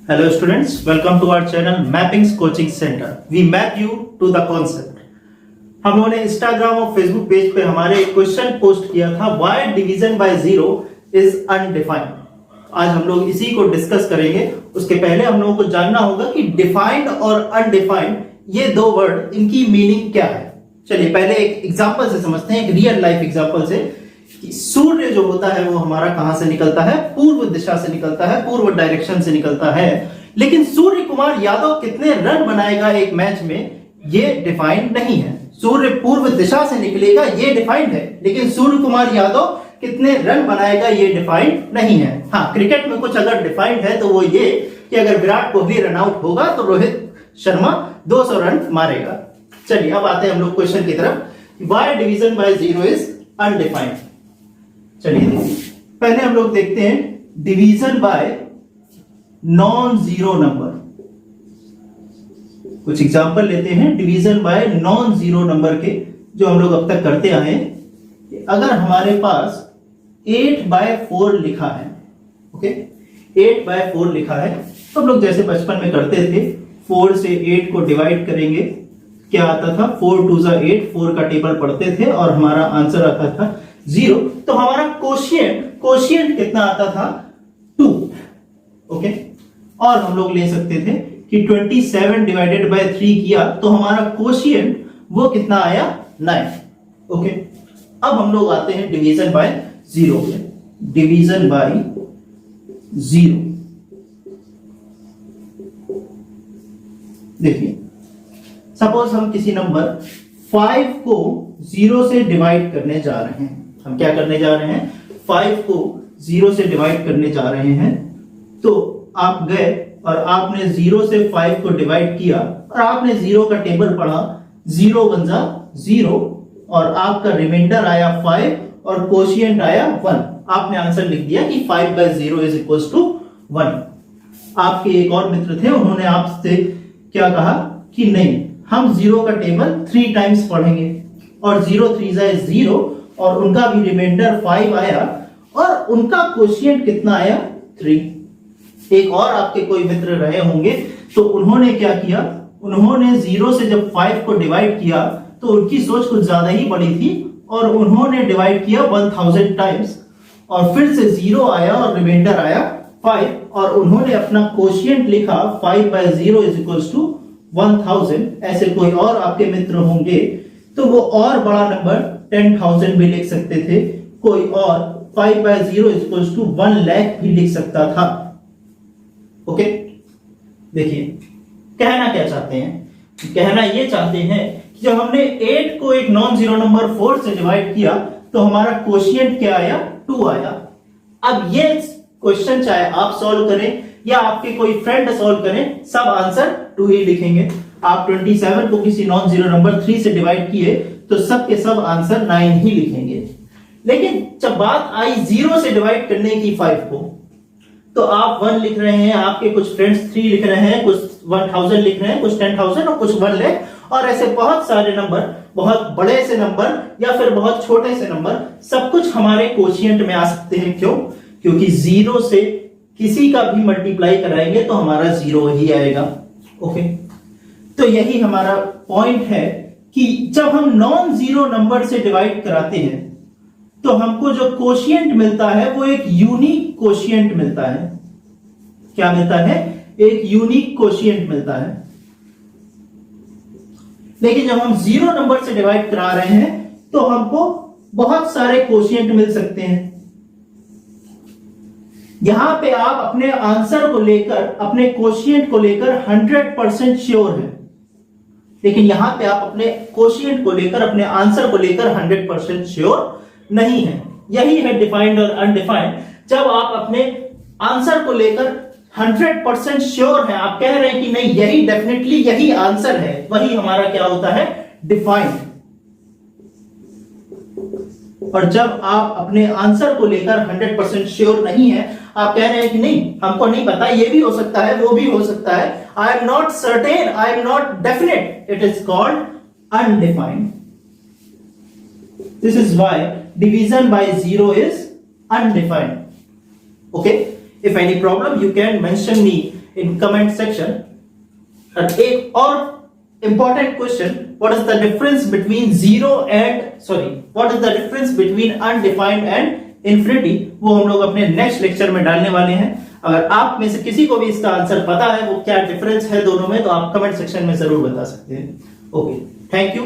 Hello students, welcome to our channel Mappings Coaching Center. We map you to the concept. हम लोगों ने Instagram और Facebook page पे हमारे एक क्वेश्चन पोस्ट किया था why division by zero is undefined. आज हम लोग इसी को डिस्कस करेंगे। उसके पहले हम लोगों को जानना होगा कि डिफाइंड और अनडिफाइंड ये दो वर्ड, इनकी मीनिंग क्या है। चलिए पहले एक एग्जांपल से समझते हैं, एक रियल लाइफ एग्जांपल से कि सूर्य जो होता है वो हमारा कहां से निकलता है? पूर्व दिशा से निकलता है, पूर्व डायरेक्शन से निकलता है। लेकिन सूर्य कुमार यादव कितने रन बनाएगा एक मैच में, ये डिफाइंड नहीं है। सूर्य पूर्व दिशा से निकलेगा ये डिफाइंड है, लेकिन सूर्य कुमार यादव कितने रन बनाएगा ये डिफाइंड नहीं है। हाँ, क्रिकेट में कुछ अगर डिफाइंड है तो वो ये कि अगर विराट कोहली रन आउट होगा तो रोहित शर्मा 200 रन मारेगा। चलिए अब आते हैं हम लोग क्वेश्चन की तरफ। Why division by zero is undefined. चलिए पहले हम लोग देखते हैं division bye non zero number. कुछ एग्जांपल लेते हैं division bye non zero number के, जो हम लोग अब तक करते आए हैं। अगर हमारे पास 8/4 लिखा है, ओके, 8/4 लिखा है, तो हम लोग जैसे बचपन में करते थे 4 से 8 को डिवाइड करेंगे, क्या आता था? 4 2 8, 4 का टेबल पढ़ते थे और हमारा आंसर आता था 0। तो हमारा कोशिएंट कितना आता था? 2, ओके। और हम लोग ले सकते थे कि 27 डिवाइडेड बाय 3 किया तो हमारा कोशिएंट वो कितना आया? 9, ओके। अब हम लोग आते हैं डिवीजन बाय जीरो पे। डिवीजन बाय जीरो, देखिए सपोज हम किसी नंबर 5 को 0 से डिवाइड करने जा रहे हैं। हम क्या करने जा रहे हैं? 5 को 0 से डिवाइड करने जा रहे हैं। तो आप गए और आपने 0 से 5 को डिवाइड किया और आपने 0 का टेबल पढ़ा, 0 1 जा 0 और आपका रिमाइंडर आया 5 और कोशिएंट आया 1। आपने आंसर लिख दिया कि 5/0 इज इक्वल्स टू 1। आपके एक और मित्र थे, उन्होंने आपसे क्या कहा कि नहीं, हम 0 का टेबल 3 टाइम्स पढ़ेंगे और 0 3 जा 0 और उनका भी रिमाइंडर 5 आया और उनका कोशिएंट कितना आया? 3। एक और आपके कोई मित्र रहे होंगे, तो उन्होंने क्या किया? उन्होंने 0 से जब 5 को डिवाइड किया तो उनकी सोच कुछ ज्यादा ही बड़ी थी और उन्होंने डिवाइड किया 1000 टाइम्स और फिर से 0 आया और रिमाइंडर आया 5 और उन्होंने अपना कोशिएंट लिखा 5/0 इज इक्वल्स टू 1000। ऐसे कोई और आपके मित्र होंगे तो वो और बड़ा नंबर 10,000 भी लिख सकते थे, कोई और 5/0 इज इक्वल्स टू 1 लाख भी लिख सकता था, ओके। देखिए कहना क्या चाहते हैं? कहना ये चाहते हैं कि जब हमने 8 को एक नॉन जीरो नंबर 4 से डिवाइड किया तो हमारा कोशिएंट क्या आया? 2 आया। अब ये क्वेश्चन चाहे आप सॉल्व करें या आपके कोई फ्रेंड सॉल्व करें, सब आंसर 2 ही लिखेंगे। आप 27 को किसी नॉन जीरो नंबर 3 से डिवाइड किए तो सब के सब आंसर 9 ही लिखेंगे। लेकिन जब बात आई 0 से डिवाइड करने की 5 को, तो आप 1 लिख रहे हैं, आपके कुछ फ्रेंड्स 3 लिख रहे हैं, कुछ 1000 लिख रहे हैं, कुछ 10,000 और कुछ 1 लाख, और ऐसे बहुत सारे नंबर, बहुत बड़े से नंबर या फिर बहुत छोटे से नंबर, सब कुछ हमारे कोशिएंट में आ सकते हैं। क्यों? क्योंकि 0 से किसी का भी मल्टीप्लाई कराएंगे तो हमारा 0 ही आएगा, ओके। तो यही हमारा पॉइंट है कि जब हम नॉन जीरो नंबर से डिवाइड कराते हैं तो हमको जो कोशिएंट मिलता है वो एक यूनिक कोशिएंट मिलता है। क्या मिलता है? एक यूनिक कोशिएंट मिलता है। लेकिन जब हम 0 नंबर से डिवाइड करा रहे हैं तो हमको बहुत सारे कोशिएंट मिल सकते हैं। यहां पे आप अपने आंसर को लेकर, अपने कोशिएंट को लेकर 100% श्योर हैं, लेकिन यहां पे आप अपने कोशिएंट को लेकर, अपने आंसर को लेकर 100% श्योर नहीं है। यही है डिफाइंड और अनडिफाइंड। जब आप अपने आंसर को लेकर 100% श्योर हैं, आप कह रहे हैं कि नहीं यही डेफिनेटली यही आंसर है, वही हमारा क्या होता है? डिफाइंड। और जब आप अपने आंसर को लेकर 100% श्योर नहीं है, आप कह रहे हैं कि नहीं हमको नहीं पता, ये भी हो सकता है, वो भी हो सकता है, I am not certain, I am not definite, it is called undefined. This is why division by zero is undefined, okay. If any problem you can mention me in comment section. एक और important question, what is the difference between what is the difference between undefined and infinity, वो हम लोग अपने next lecture में डालने वाले हैं। अगर आप में से किसी को भी इसका आंसर पता है वो क्या डिफरेंस है दोनों में, तो आप कमेंट सेक्शन में जरूर बता सकते हैं। Okay, thank you.